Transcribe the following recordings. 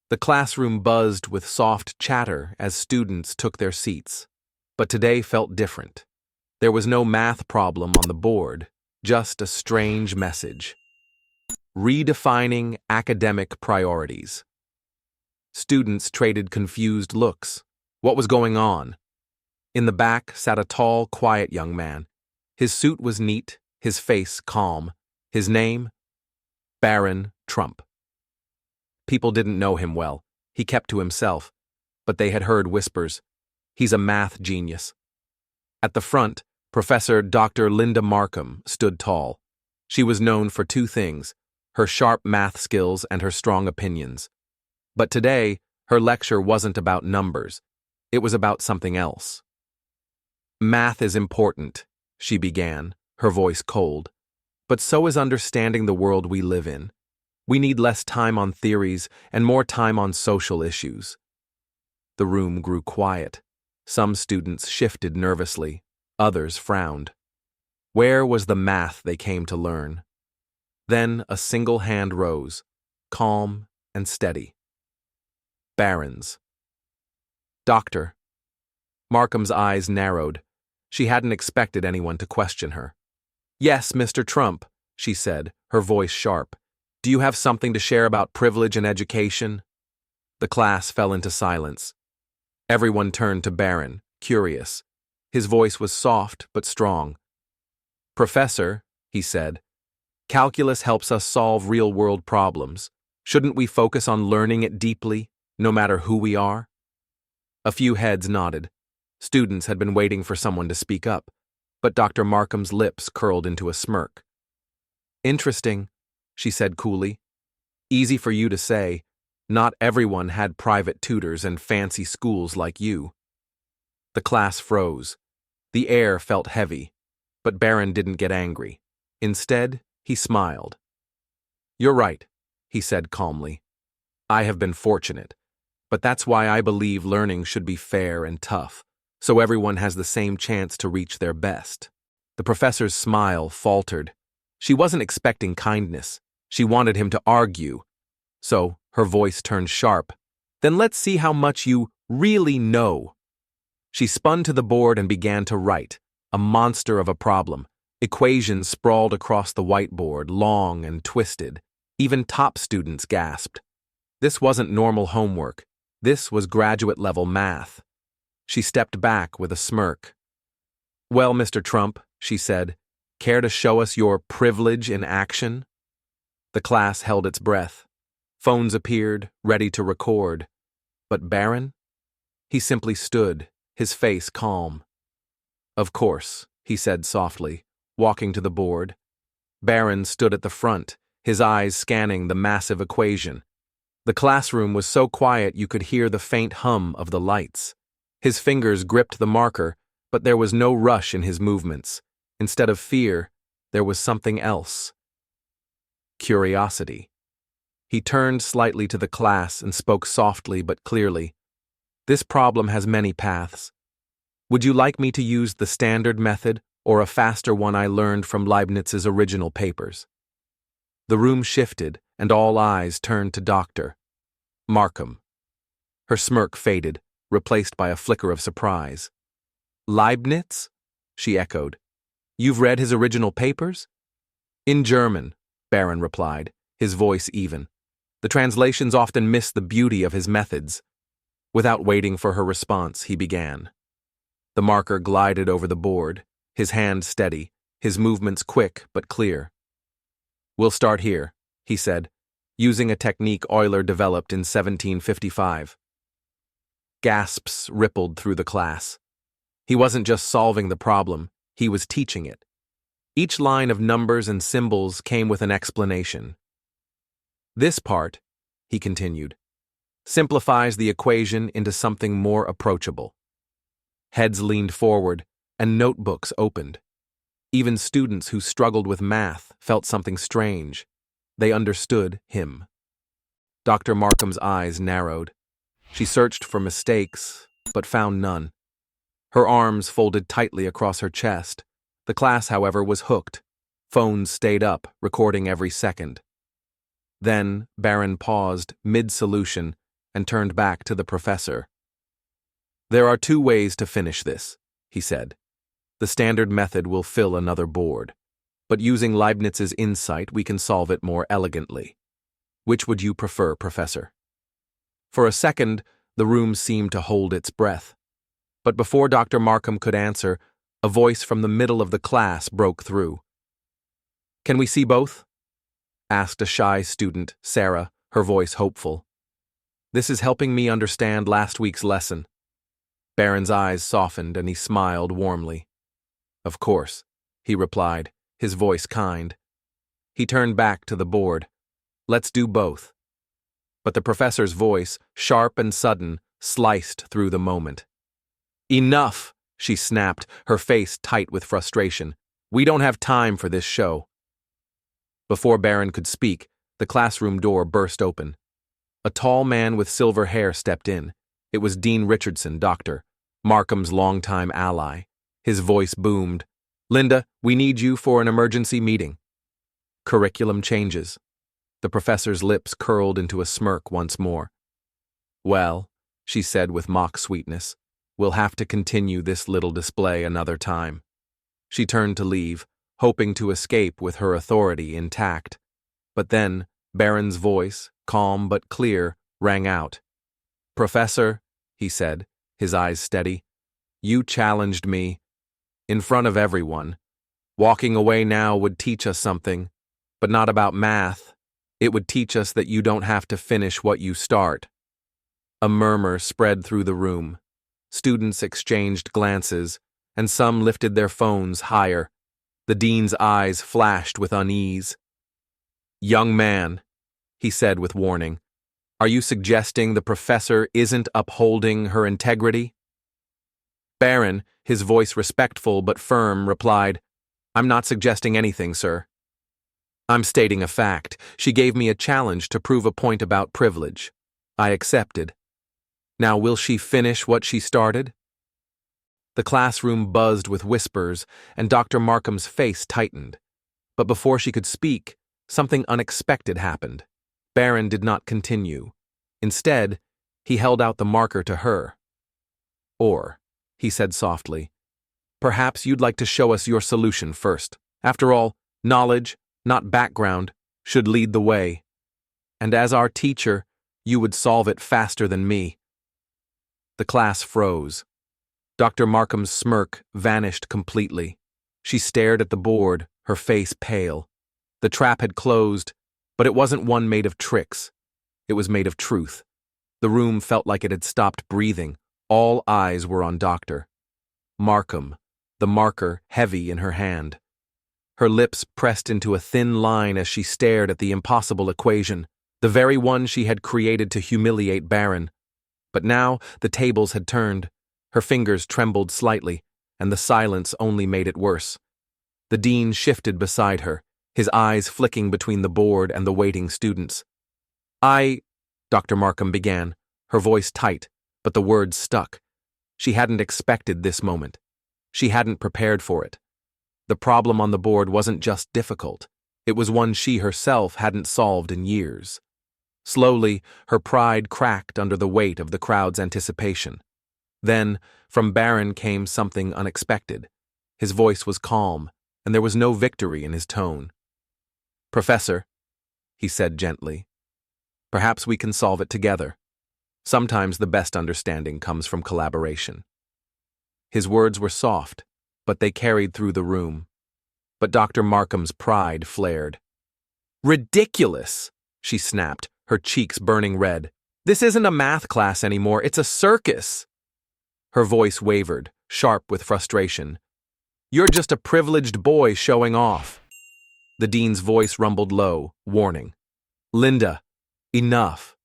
The classroom buzzed with soft chatter as students took their seats. But today felt different. There was no math problem on the board, just a strange message. Redefining Academic Priorities. Students traded confused looks. What was going on? In the back sat a tall, quiet young man. His suit was neat, his face calm. His name? Barron Trump. People didn't know him well. He kept to himself, but they had heard whispers. He's a math genius. At the front, Professor Dr. Linda Markham stood tall. She was known for two things, her sharp math skills and her strong opinions. But today, her lecture wasn't about numbers. It was about something else. Math is important, she began, her voice cold. But so is understanding the world we live in. We need less time on theories and more time on social issues. The room grew quiet. Some students shifted nervously. Others frowned. Where was the math they came to learn? Then a single hand rose, calm and steady. Barron's. Doctor. Markham's eyes narrowed. She hadn't expected anyone to question her. Yes, Mr. Trump, she said, her voice sharp. Do you have something to share about privilege and education? The class fell into silence. Everyone turned to Barron, curious. His voice was soft but strong. Professor, he said, calculus helps us solve real-world problems. Shouldn't we focus on learning it deeply, no matter who we are? A few heads nodded. Students had been waiting for someone to speak up, but Dr. Markham's lips curled into a smirk. Interesting, she said coolly. Easy for you to say. Not everyone had private tutors and fancy schools like you. The class froze. The air felt heavy, but Barron didn't get angry. Instead, he smiled. You're right, he said calmly. I have been fortunate, but that's why I believe learning should be fair and tough, so everyone has the same chance to reach their best. The professor's smile faltered. She wasn't expecting kindness. She wanted him to argue. So her voice turned sharp. Then let's see how much you really know. She spun to the board and began to write, a monster of a problem. Equations sprawled across the whiteboard, long and twisted. Even top students gasped. This wasn't normal homework. This was graduate-level math. She stepped back with a smirk. Well, Mr. Trump, she said, care to show us your privilege in action? The class held its breath. Phones appeared, ready to record. But Barron? He simply stood, his face calm. Of course, he said softly, walking to the board. Barron stood at the front, his eyes scanning the massive equation. The classroom was so quiet you could hear the faint hum of the lights. His fingers gripped the marker, but there was no rush in his movements. Instead of fear, there was something else. Curiosity. He turned slightly to the class and spoke softly but clearly. This problem has many paths. Would you like me to use the standard method or a faster one I learned from Leibniz's original papers? The room shifted and all eyes turned to Dr. Markham. Her smirk faded, replaced by a flicker of surprise. Leibniz? She echoed. You've read his original papers? In German, Barron replied, his voice even. The translations often miss the beauty of his methods. Without waiting for her response, he began. The marker glided over the board, his hand steady, his movements quick but clear. We'll start here, he said, using a technique Euler developed in 1755. Gasps rippled through the class. He wasn't just solving the problem, he was teaching it. Each line of numbers and symbols came with an explanation. This part, he continued, simplifies the equation into something more approachable. Heads leaned forward, and notebooks opened. Even students who struggled with math felt something strange. They understood him. Dr. Markham's eyes narrowed. She searched for mistakes, but found none. Her arms folded tightly across her chest. The class, however, was hooked. Phones stayed up, recording every second. Then Barron paused, mid-solution, and turned back to the professor. "There are two ways to finish this," he said. "The standard method will fill another board, but using Leibniz's insight, we can solve it more elegantly. Which would you prefer, Professor?" For a second, the room seemed to hold its breath. But before Dr. Markham could answer, a voice from the middle of the class broke through. "Can we see both?" asked a shy student, Sarah, her voice hopeful. "This is helping me understand last week's lesson." Barron's eyes softened and he smiled warmly. "Of course," he replied, his voice kind. He turned back to the board. "Let's do both." But the professor's voice, sharp and sudden, sliced through the moment. "Enough!" she snapped, her face tight with frustration. "We don't have time for this show." Before Barron could speak, the classroom door burst open. A tall man with silver hair stepped in. It was Dean Richardson, Doctor, Markham's longtime ally. His voice boomed. "Linda, we need you for an emergency meeting." "Curriculum changes." The professor's lips curled into a smirk once more. "Well," she said with mock sweetness, "we'll have to continue this little display another time." She turned to leave, hoping to escape with her authority intact. But then, Barron's voice, calm but clear, rang out. "Professor," he said, his eyes steady, "you challenged me. In front of everyone. Walking away now would teach us something, but not about math. It would teach us that you don't have to finish what you start." A murmur spread through the room. Students exchanged glances, and some lifted their phones higher. The dean's eyes flashed with unease. "Young man," he said with warning, "are you suggesting the professor isn't upholding her integrity?" Barron, his voice respectful but firm, replied, "I'm not suggesting anything, sir. I'm stating a fact. She gave me a challenge to prove a point about privilege. I accepted. Now will she finish what she started?" The classroom buzzed with whispers, and Dr. Markham's face tightened. But before she could speak, something unexpected happened. Barron did not continue. Instead, he held out the marker to her. "Or," he said softly, "perhaps you'd like to show us your solution first. After all, knowledge, not background, should lead the way. And as our teacher, you would solve it faster than me." The class froze. Dr. Markham's smirk vanished completely. She stared at the board, her face pale. The trap had closed, but it wasn't one made of tricks. It was made of truth. The room felt like it had stopped breathing. All eyes were on Dr. Markham, the marker heavy in her hand. Her lips pressed into a thin line as she stared at the impossible equation, the very one she had created to humiliate Barron. But now the tables had turned. Her fingers trembled slightly, and the silence only made it worse. The dean shifted beside her, his eyes flicking between the board and the waiting students. Dr. Markham began, her voice tight, but the words stuck. She hadn't expected this moment. She hadn't prepared for it. The problem on the board wasn't just difficult. It was one she herself hadn't solved in years. Slowly, her pride cracked under the weight of the crowd's anticipation. Then, from Barron came something unexpected. His voice was calm, and there was no victory in his tone. "Professor," he said gently, "perhaps we can solve it together. Sometimes the best understanding comes from collaboration." His words were soft, but they carried through the room. But Dr. Markham's pride flared. "Ridiculous!" she snapped, her cheeks burning red. "This isn't a math class anymore, it's a circus!" Her voice wavered, sharp with frustration. "You're just a privileged boy showing off." The dean's voice rumbled low, warning. "Linda, enough."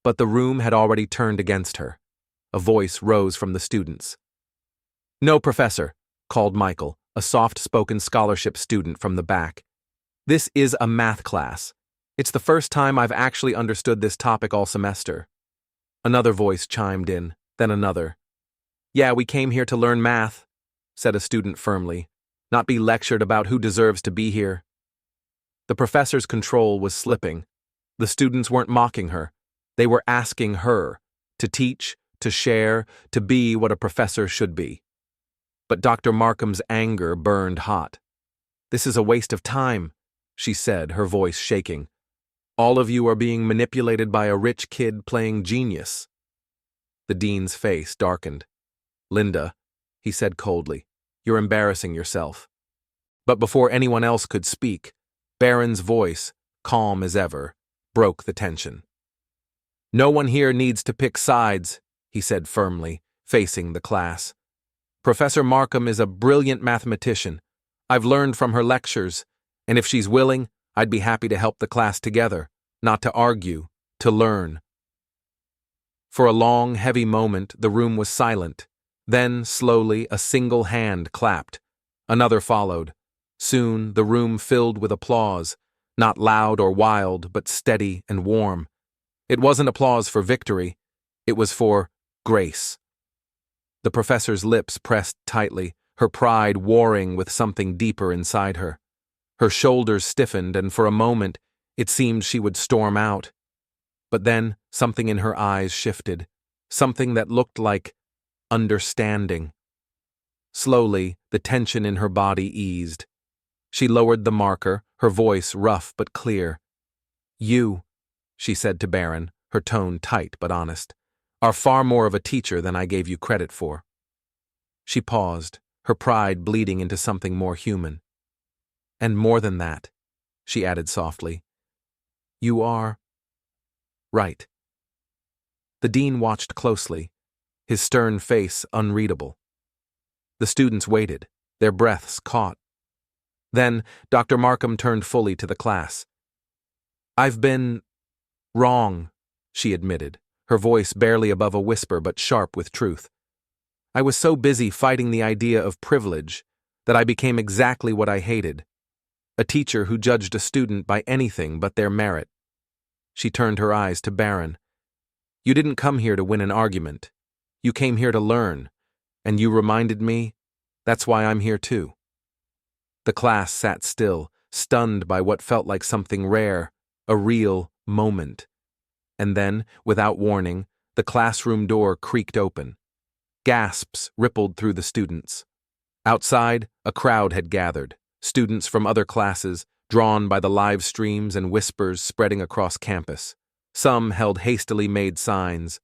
But the room had already turned against her. A voice rose from the students. "No, Professor," called Michael, a soft-spoken scholarship student from the back. "This is a math class. It's the first time I've actually understood this topic all semester." Another voice chimed in, then another. "Yeah, we came here to learn math," said a student firmly, "not be lectured about who deserves to be here." The professor's control was slipping. The students weren't mocking her. They were asking her to teach, to share, to be what a professor should be. But Dr. Markham's anger burned hot. "This is a waste of time," she said, her voice shaking. "All of you are being manipulated by a rich kid playing genius." The dean's face darkened. "Linda," he said coldly, "you're embarrassing yourself." But before anyone else could speak, Barron's voice, calm as ever, broke the tension. "No one here needs to pick sides," he said firmly, facing the class. "Professor Markham is a brilliant mathematician. I've learned from her lectures, and if she's willing, I'd be happy to help the class together, not to argue, to learn." For a long, heavy moment, the room was silent. Then, slowly, a single hand clapped. Another followed. Soon, the room filled with applause, not loud or wild, but steady and warm. It wasn't applause for victory. It was for grace. The professor's lips pressed tightly, her pride warring with something deeper inside her. Her shoulders stiffened, and for a moment, it seemed she would storm out. But then, something in her eyes shifted, something that looked like understanding. Slowly, the tension in her body eased. She lowered the marker, her voice rough but clear. "You," she said to Barron, her tone tight but honest, "are far more of a teacher than I gave you credit for." She paused, her pride bleeding into something more human. "And more than that," she added softly, "you are right." The dean watched closely, his stern face unreadable. The students waited, their breaths caught. Then Dr. Markham turned fully to the class. "I've been wrong," she admitted, her voice barely above a whisper but sharp with truth. "I was so busy fighting the idea of privilege that I became exactly what I hated, a teacher who judged a student by anything but their merit." She turned her eyes to Barron. "You didn't come here to win an argument. You came here to learn, and you reminded me that's why I'm here too." The class sat still, stunned by what felt like something rare, a real moment. And then, without warning, the classroom door creaked open. Gasps rippled through the students. Outside, a crowd had gathered, students from other classes, drawn by the live streams and whispers spreading across campus. Some held hastily made signs,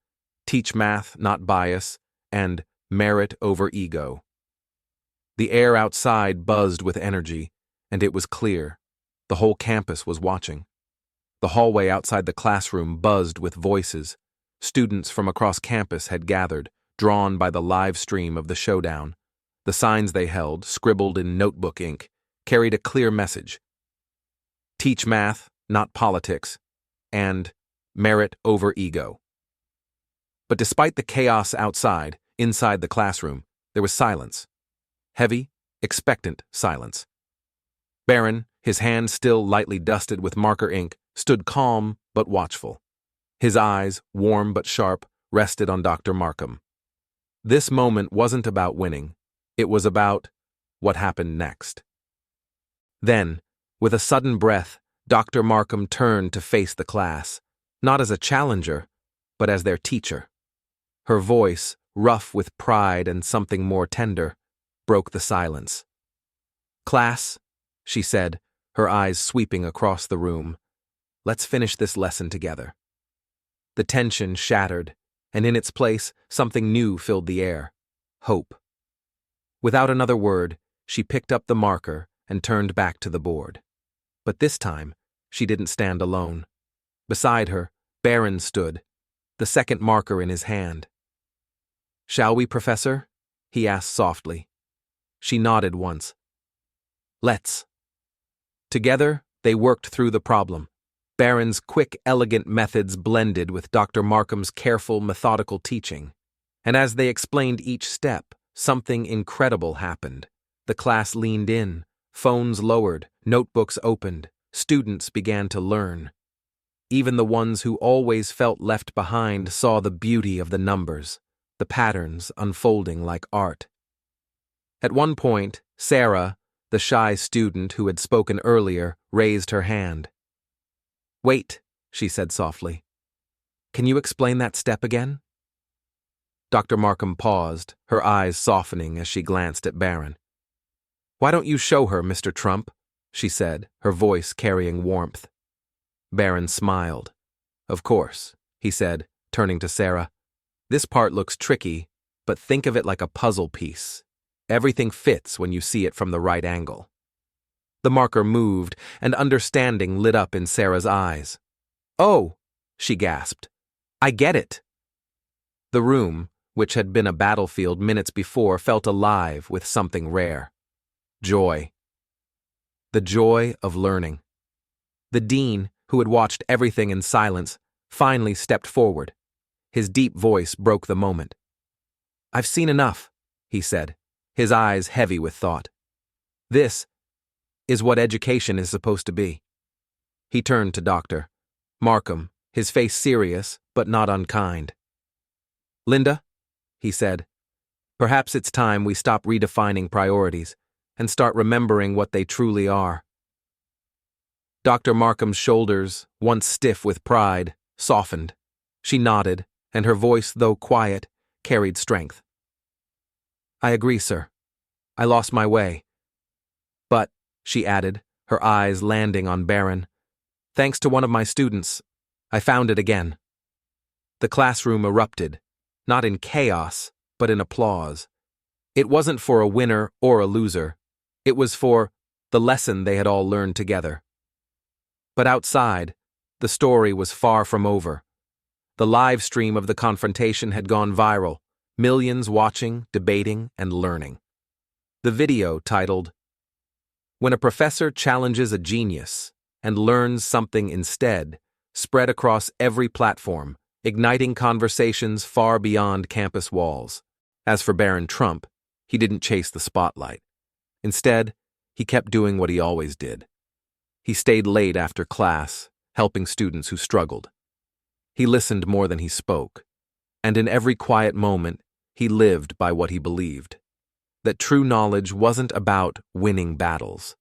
"Teach math, not bias," and "Merit over ego." The air outside buzzed with energy, and it was clear. The whole campus was watching. The hallway outside the classroom buzzed with voices. Students from across campus had gathered, drawn by the live stream of the showdown. The signs they held, scribbled in notebook ink, carried a clear message. "Teach math, not politics," and "Merit over ego." But despite the chaos outside, inside the classroom, there was silence. Heavy, expectant silence. Barron, his hand still lightly dusted with marker ink, stood calm but watchful. His eyes, warm but sharp, rested on Dr. Markham. This moment wasn't about winning. It was about what happened next. Then, with a sudden breath, Dr. Markham turned to face the class, not as a challenger, but as their teacher. Her voice, rough with pride and something more tender, broke the silence. "Class," she said, her eyes sweeping across the room, "let's finish this lesson together." The tension shattered, and in its place, something new filled the air: hope. Without another word, she picked up the marker and turned back to the board. But this time, she didn't stand alone. Beside her, Barron stood, the second marker in his hand. "Shall we, Professor?" he asked softly. She nodded once. "Let's." Together, they worked through the problem. Barron's quick, elegant methods blended with Dr. Markham's careful, methodical teaching. And as they explained each step, something incredible happened. The class leaned in, phones lowered, notebooks opened, students began to learn. Even the ones who always felt left behind saw the beauty of the numbers, the patterns unfolding like art. At one point, Sarah, the shy student who had spoken earlier, raised her hand. "Wait," she said softly. Can you explain that step again? Dr. Markham paused, her eyes softening as she glanced at Barron. Why don't you show her, Mr. Trump? She said, her voice carrying warmth. Barron smiled. Of course, he said, turning to Sarah. This part looks tricky, but think of it like a puzzle piece. Everything fits when you see it from the right angle. The marker moved, and understanding lit up in Sarah's eyes. Oh, she gasped. I get it. The room, which had been a battlefield minutes before, felt alive with something rare. Joy. The joy of learning. The dean, who had watched everything in silence, finally stepped forward. His deep voice broke the moment. I've seen enough, he said, his eyes heavy with thought. This is what education is supposed to be. He turned to Dr. Markham, his face serious but not unkind. Linda, he said, perhaps it's time we stop redefining priorities and start remembering what they truly are. Dr. Markham's shoulders, once stiff with pride, softened. She nodded, and her voice, though quiet, carried strength. I agree, sir. I lost my way. But, she added, her eyes landing on Barron, thanks to one of my students, I found it again. The classroom erupted, not in chaos, but in applause. It wasn't for a winner or a loser. It was for the lesson they had all learned together. But outside, the story was far from over. The live stream of the confrontation had gone viral, millions watching, debating, and learning. The video, titled, When a Professor Challenges a Genius and Learns Something Instead, spread across every platform, igniting conversations far beyond campus walls. As for Barron Trump, he didn't chase the spotlight. Instead, he kept doing what he always did. He stayed late after class, helping students who struggled. He listened more than he spoke, and in every quiet moment, he lived by what he believed. That true knowledge wasn't about winning battles.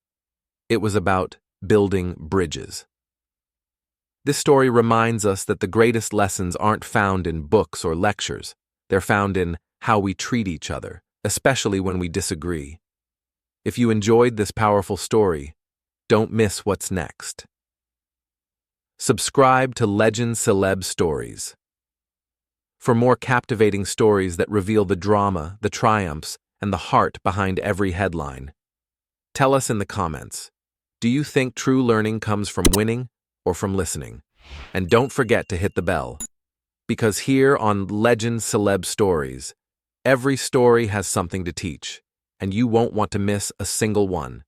It was about building bridges. This story reminds us that the greatest lessons aren't found in books or lectures. They're found in how we treat each other, especially when we disagree. If you enjoyed this powerful story, don't miss what's next. Subscribe to Legend Celeb Stories. For more captivating stories that reveal the drama, the triumphs, and the heart behind every headline. Tell us in the comments, do you think true learning comes from winning or from listening? And don't forget to hit the bell, because here on Legend Celeb Stories, every story has something to teach, and you won't want to miss a single one.